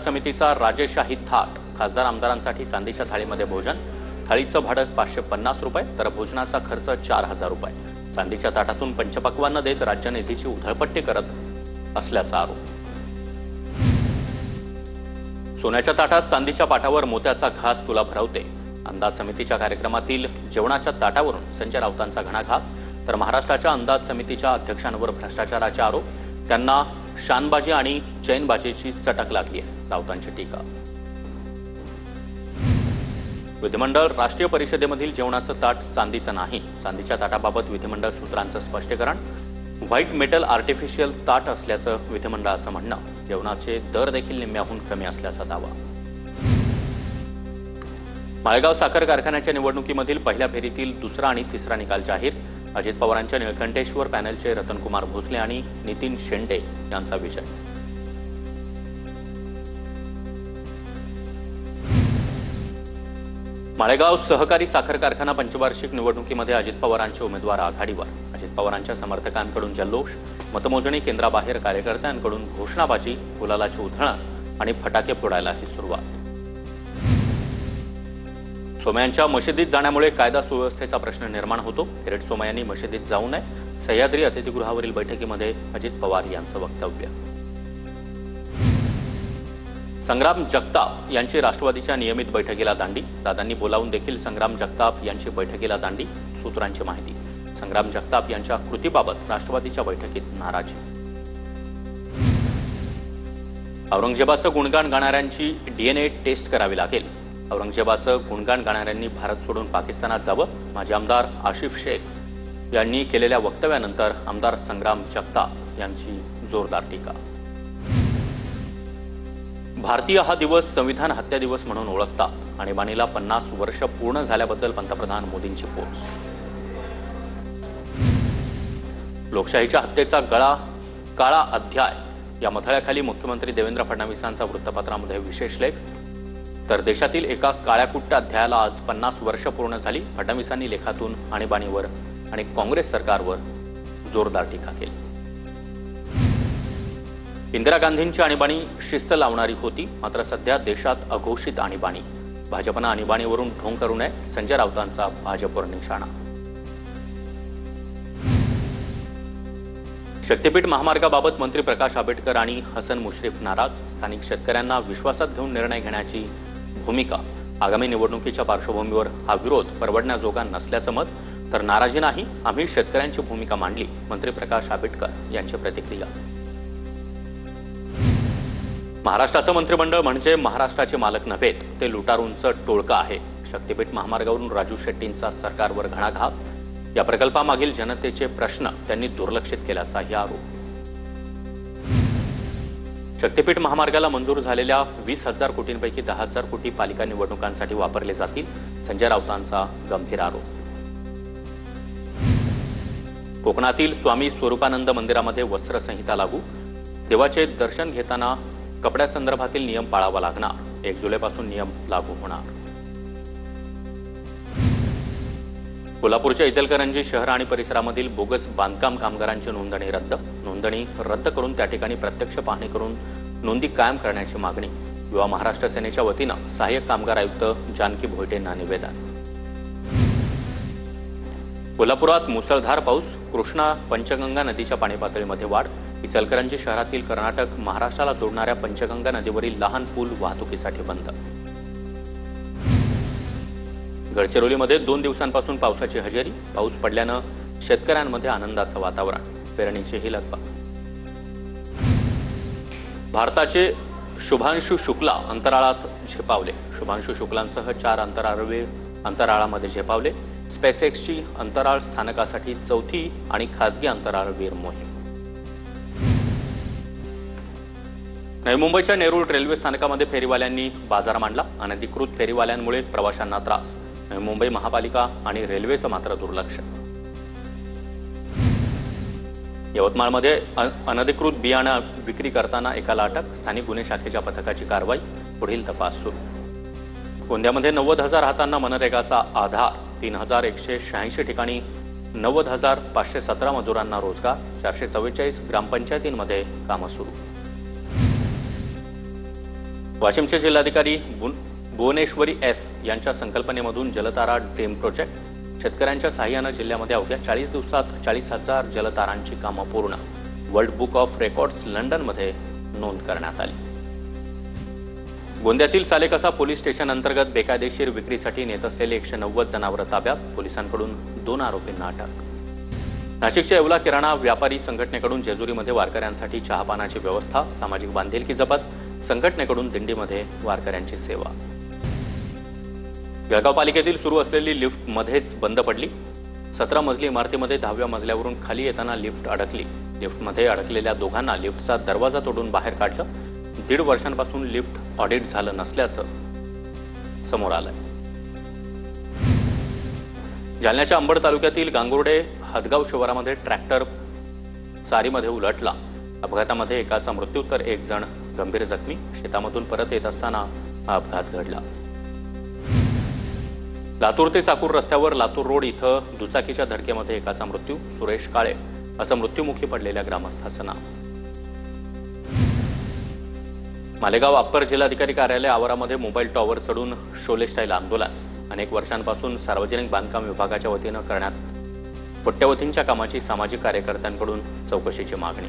समितीचा राजेशाही थाट। खासदार आमदारांसाठी चांदीच्या थाळीमध्ये भोजन। थाळीचं भाडं 550 रुपये तर भोजनाचा खर्च 4000 रुपये। चांदीच्या ताटातून पंचपक्वान्न देत राज्य निधीची उधळपट्टी करत असल्याचा आरोप। सोन्याच्या ताटात चांदीच्या पाटावर मोत्याचा घास तुला भरवते। अंदाज समितीच्या कार्यक्रमातील जेवणाच्या ताटावरून संजय राऊतांचा घणाघात तर महाराष्ट्राच्या अंदाज समितीच्या अध्यक्षांवर भ्रष्टाचाराचे आरोप। त्यांना शानबाजी आणि चैनबाजीची चटक लागली आहे, राऊतांची टीका। विधिमंडळ राष्ट्रीय परिषदेमधील जेवणाचं ताट चांदीचं नाही। चांदीच्या ताटाबाबत विधिमंडळ सूत्रांचं स्पष्टीकरण। व्हाईट मेटल आर्टिफिशियल ताट असल्याचं विधिमंडळाचं म्हणणं। जेवणाचे दर देखील निम्म्याहून कमी असल्याचा दावा। माळेगाव साखर कारखान्याच्या निवडणुकीमधील पहिल्या फेरीतील दुसरा आणि तिसरा निकाल जाहीर। अजित पवारांच्या निळकंठेश्वर पॅनलचे रतनकुमार भोसले आणि नितीन शेंडे यांचा विजय। माळेगाव सहकारी साखर कारखाना पंचवार्षिक निवडणुकीमध्ये अजित पवारांचे उमेदवार आघाडीवर। अजित पवारांच्या समर्थकांकडून जल्लोष, मतमोजणी केंद्राबाहेर कार्यकर्त्यांकडून घोषणाबाजी, गुलालाची उधळण आणि फटाके फोडायला ही सुरुवात। सोमय्यांच्या मशिदीत जाण्यामुळे कायदा सुव्यवस्थेचा प्रश्न निर्माण होतो। किरीट सोमय्यांनी मशिदीत जाऊ नये। सह्याद्री अतिथीगृहावरील बैठकीमध्ये अजित पवार यांचं वक्तव्य। संग्राम जगताप यांची राष्ट्रवादीच्या नियमित बैठकीला दांडी। दादांनी बोलावून देखील संग्राम जगताप यांची बैठकीला दांडी। सूत्रांची माहिती, संग्राम जगताप यांच्या कृतीबाबत राष्ट्रवादीच्या बैठकीत नाराजी। औरंगजेबाचं गुणगान गाणाऱ्यांची डीएनए टेस्ट करावी लागेल। औरंगजेबाचं गुणगान गाणाऱ्यांनी भारत सोडून पाकिस्तानात जावं। माजी आमदार आशिफ शेख यांनी केलेल्या वक्तव्यानंतर आमदार संग्राम जगताप यांची जोरदार टीका। भारतीय हा दिवस संविधान हत्या दिवस म्हणून ओळखतात। आणीबाणीला 50 वर्ष पूर्ण झाल्याबद्दल पंतप्रधान मोदींची पोस्ट। लोकशाहीच्या हत्येचा काळा अध्याय या मथळ्याखाली मुख्यमंत्री देवेंद्र फडणवीसांचा वृत्तपत्रामध्ये विशेष लेख। तर देशातील एका काळ्याकुट्ट अध्यायाला आज 50 वर्ष पूर्ण झाली। फडणवीसांनी लेखातून आणीबाणीवर आणि काँग्रेस सरकारवर जोरदार टीका केली। इंदिरा गांधींची आणीबाणी शिस्त लावणारी होती, मात्र सध्या देशात अघोषित आणीबाणी। भाजपनं आणीबाणीवरून ढोंग करू नये, संजय राऊतांचा भाजपवर निशाणा। शक्तीपीठ महामार्गाबाबत मंत्री प्रकाश आंबेडकर आणि हसन मुश्रीफ नाराज। स्थानिक शेतकऱ्यांना विश्वासात घेऊन निर्णय घेण्याची भूमिका। आगामी निवडणुकीच्या पार्श्वभूमीवर हा विरोध परवडण्याजोगा नसल्याचं मत, तर नाराजी नाही, आम्ही शेतकऱ्यांची भूमिका मांडली। मंत्री प्रकाश आंबेडकर यांची प्रतिक्रिया। महाराष्ट्राचं मंत्रिमंडळ म्हणजे महाराष्ट्राचे मालक नव्हेत, ते लुटारूंचं टोळकं आहे। शक्तीपीठ महामार्गावरून राजू शेट्टींचा सरकारवर घणाघात। या प्रकल्पामागील जनतेचे प्रश्न त्यांनी दुर्लक्षित केल्याचाही आरोप। शक्तीपीठ महामार्गाला मंजूर झालेल्या 20,000 कोटींपैकी 10,000 कोटी पालिका निवडणुकांसाठी वापरले जातील, संजय राऊतांचा गंभीर आरोप। कोकणातील स्वामी स्वरूपानंद मंदिरामध्ये वस्त्रसंहिता लागू। देवाचे दर्शन घेताना कपड्यासंदर्भातील नियम पाळावा लागणार। 1 जुलैपासून नियम लागू होणार। कोल्हापूरच्या इचलकरंजी शहर आणि परिसरामधील बोगस बांधकाम कामगारांची नोंदणी रद्द करून त्या ठिकाणी प्रत्यक्ष पाहणी करून नोंदी कायम करण्याची मागणी। युवा महाराष्ट्र सेनेच्या वतीनं सहाय्यक कामगार आयुक्त जानकी भोईटेंना निवेदन। कोल्हापुरात मुसळधार पाऊस। कृष्णा पंचगंगा नदीच्या पाणी पातळीमध्ये वाढ। इचलकरंजी शहरातील कर्नाटक महाराष्ट्राला जोडणाऱ्या पंचगंगा नदीवरील लहान पूल वाहतुकीसाठी बंद। गडचिरोलीमध्ये 2 दिवसांपासून पावसाची हजेरी। पाऊस पडल्यानं शेतकऱ्यांमध्ये आनंदाचं वातावरण। पेरणीचीही लगबग। भारताचे शुभांशु शुक्ला अंतराळात झेपावले। शुभांशु शुक्लांसह 4 अंतराळामध्ये झेपावले। स्पेसएक्सची अंतराळ स्थानकासाठी 4थी आणि खासगी अंतराळवीर मोहीम। नवी मुंबईच्या नेरूळ रेल्वे स्थानकामध्ये फेरीवाल्यांनी बाजार मांडला। अनधिकृत फेरीवाल्यांमुळे प्रवाशांना त्रास। नवी मुंबई महापालिका आणि रेल्वेचं मात्र दुर्लक्ष। यवतमाळमध्ये अनधिकृत बियाणं विक्री करताना एकाला अटक। स्थानिक गुन्हे शाखेच्या पथकाची कारवाई। पुढील तपास सुरू। गोंदियामध्ये 90,000 हातांना मनरेगाचा आधार। 3,186 ठिकाणी 90,517 मजुरांना रोजगार। 444 ग्रामपंचायतींमध्ये कामं सुरू। वाशिमचे जिल्हाधिकारी भुवनेश्वरी एस यांच्या संकल्पनेमधून जलतारा ड्रीम प्रोजेक्ट शेतकऱ्यांच्या सहाय्याने जिल्ह्यामध्ये अवघ्या 40 दिवसात 40,000 जलतारांची कामं पूर्ण. वर्ल्ड बुक ऑफ रेकॉर्ड्स लंडनमध्ये नोंद करण्यात आली. गोंदियातील सालेकसा पोलीस स्टेशन अंतर्गत बेकायदेशीर विक्रीसाठी नेत असलेले 190 जनावरं ताब्यात. पोलिसांकडून 2 आरोपींना अटक. नाशिकच्या येवला किराणा व्यापारी संघटनेकडून जेजुरीमध्ये वारकऱ्यांसाठी चहापानाची व्यवस्था. सामाजिक बांधिलकी जपत संघटनेकडून दिंडीमध्ये वारकऱ्यांची सेवा. जळगाव पालिकेतील सुरू असलेली लिफ्ट मध्येच बंद पडली. 17 मजली इमारतीमध्ये 10व्या मजल्यावरून खाली येताना लिफ्ट अडकली. लिफ्टमध्ये अडकलेल्या दोघांना लिफ्टचा दरवाजा तोडून बाहेर काढलं. 1.5 वर्षांपासून लिफ्ट ऑडिट झालं नसल्याचं समोर आलंय. जालन्याच्या अंबड तालुक्यातील गांगुर्डे हदगाव शिवारामध्ये ट्रॅक्टर चारीमध्ये उलटला. अपघातामध्ये एकाचा मृत्यू तर 1 जण गंभीर जखमी. शेतामधून परत येत असताना हा अपघात घडला. लातूर ते चाकूर रस्त्यावर लातूर रोड इथं दुचाकीच्या धडकेमध्ये एकाचा मृत्यू. सुरेश काळे असं मृत्युमुखी पडलेल्या ग्रामस्थाचं नाव. मालेगाव अप्पर जिल्हाधिकारी कार्यालय आवारामध्ये मोबाईल टॉवर चढून शोले स्टाईल आंदोलन. अनेक वर्षांपासून सार्वजनिक बांधकाम विभागाच्या वतीनं करण्यात कोट्यवधींच्या कामाची सामाजिक कार्यकर्त्यांकडून चौकशीची मागणी.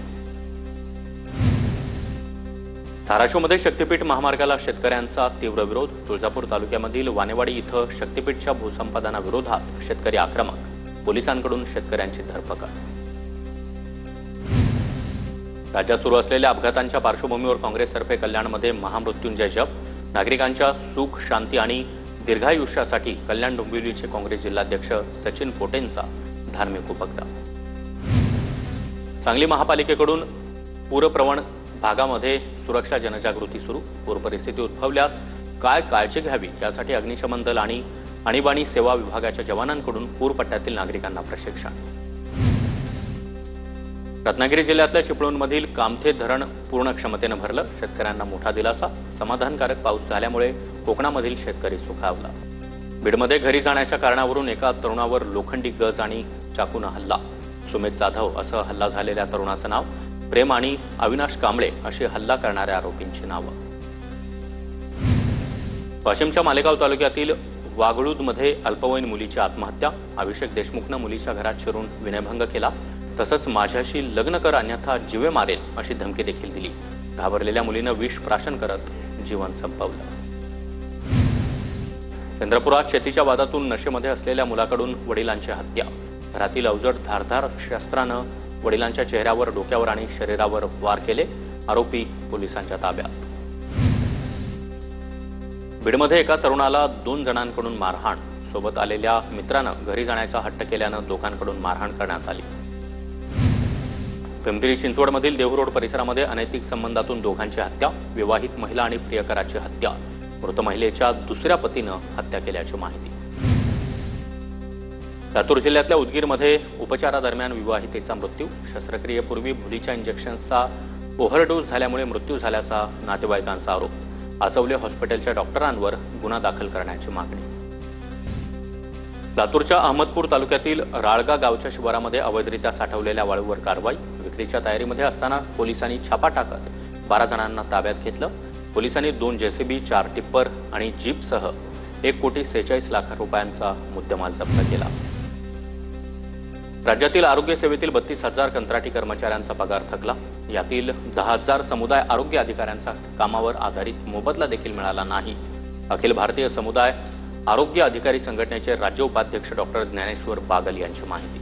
धाराशिवमध्ये शक्तीपीठ महामार्गाला शेतकऱ्यांचा तीव्र विरोध. तुळजापूर तालुक्यामधील वानेवाडी इथं शक्तीपीठच्या भूसंपादनाविरोधात शेतकरी आक्रमक. पोलिसांकडून शेतकऱ्यांची धरपकड. राज्यात सुरू असलेल्या अपघातांच्या पार्श्वभूमीवर काँग्रेसतर्फे कल्याणमध्ये महामृत्युंजय जप. नागरिकांच्या सुख शांती आणि दीर्घायुष्यासाठी कल्याण डोंबिवलीचे काँग्रेस जिल्हाध्यक्ष सचिन पोटेंचा धार्मिक उपक्रम. सांगली महापालिकेकडून पूरप्रवण भागामध्ये सुरक्षा जनजागृती सुरू. पूर परिस्थिती उद्भवल्यास काय काळजी घ्यावी यासाठी अग्निशमन दल आणि आणीबाणी सेवा विभागाच्या जवानांकडून पूरपट्ट्यातील नागरिकांना प्रशिक्षण. रत्नागिरी जिल्ह्यातल्या चिपळूणमधील कामथे धरण पूर्ण क्षमतेनं भरलं. शेतकऱ्यांना मोठा दिलासा. समाधानकारक पाऊस झाल्यामुळे कोकणामधील शेतकरी सुखावला. बीडमध्ये घरी जाण्याच्या कारणावरून एका तरुणावर लोखंडी गज आणि चाकूनं हल्ला. सुमित जाधव असं हल्ला झालेल्या तरुणाचं नाव. प्रेम आणि अविनाश कांबळे अशी हल्ला करणाऱ्या आरोपींची नावं. वाशिमच्या मालेगाव तालुक्यातील वागळूदमध्ये अल्पवयीन मुलीची आत्महत्या. अभिषेक देशमुखनं मुलीच्या घरात शिरून विनयभंग केला. तसंच माझ्याशी लग्न कर अन्यथा जीवे मारेल अशी धमकी देखील दिली. घाबरलेल्या मुलीनं विष प्राशन करत जीवन संपवलं. चंद्रपुरात शेतीच्या वादातून नशेमध्ये असलेल्या मुलाकडून वडिलांची हत्या. घरातील अवजड धारदार शस्त्रानं वडिलांच्या चेहऱ्यावर, डोक्यावर आणि शरीरावर वार केले. आरोपी पोलिसांच्या ताब्यात. बीडमध्ये एका तरुणाला 2 जणांकडून मारहाण. सोबत आलेल्या मित्रानं घरी जाण्याचा हट्ट केल्यानं दोघांकडून मारहाण करण्यात आली. पिंपरी चिंचवडमधील देहू रोड परिसरामध्ये अनैतिक संबंधातून दोघांची हत्या. विवाहित महिला आणि प्रियकराची हत्या. मृत महिलेच्या दुसऱ्या पतीनं हत्या केल्याची माहिती. लातूर जिल्ह्यातल्या उदगीरमध्ये उपचारादरम्यान विवाहितेचा मृत्यू. शस्त्रक्रियेपूर्वी भुलीच्या इंजेक्शन्सचा ओव्हरडोस झाल्यामुळे मृत्यू झाल्याचा नातेवाईकांचा आरोप. आचवले हॉस्पिटलच्या डॉक्टरांवर गुन्हा दाखल करण्याची मागणी. लातूरच्या अहमदपूर तालुक्यातील राळगा गावच्या शिवारामध्ये अवैधरित्या साठवलेल्या वाळूवर कारवाई. विक्रीच्या तयारीमध्ये असताना पोलिसांनी छापा टाकत 12 जणांना ताब्यात घेतलं. पोलिसांनी 2 जेसीबी, 4 टिप्पर आणि जीपसह 1,46,00,000 रुपयांचा मुद्देमाल जप्त केला. राज्यातील आरोग्य सेवेतील 32,000 कंत्राटी कर्मचाऱ्यांचा पगार थकला. यातील 10,000 समुदाय आरोग्य अधिकाऱ्यांचा कामावर आधारित मोबदला देखील मिळाला नाही. अखिल भारतीय समुदाय आरोग्य अधिकारी संघटनेचे राज्य उपाध्यक्ष डॉक्टर ज्ञानेश्वर बागल यांची माहिती.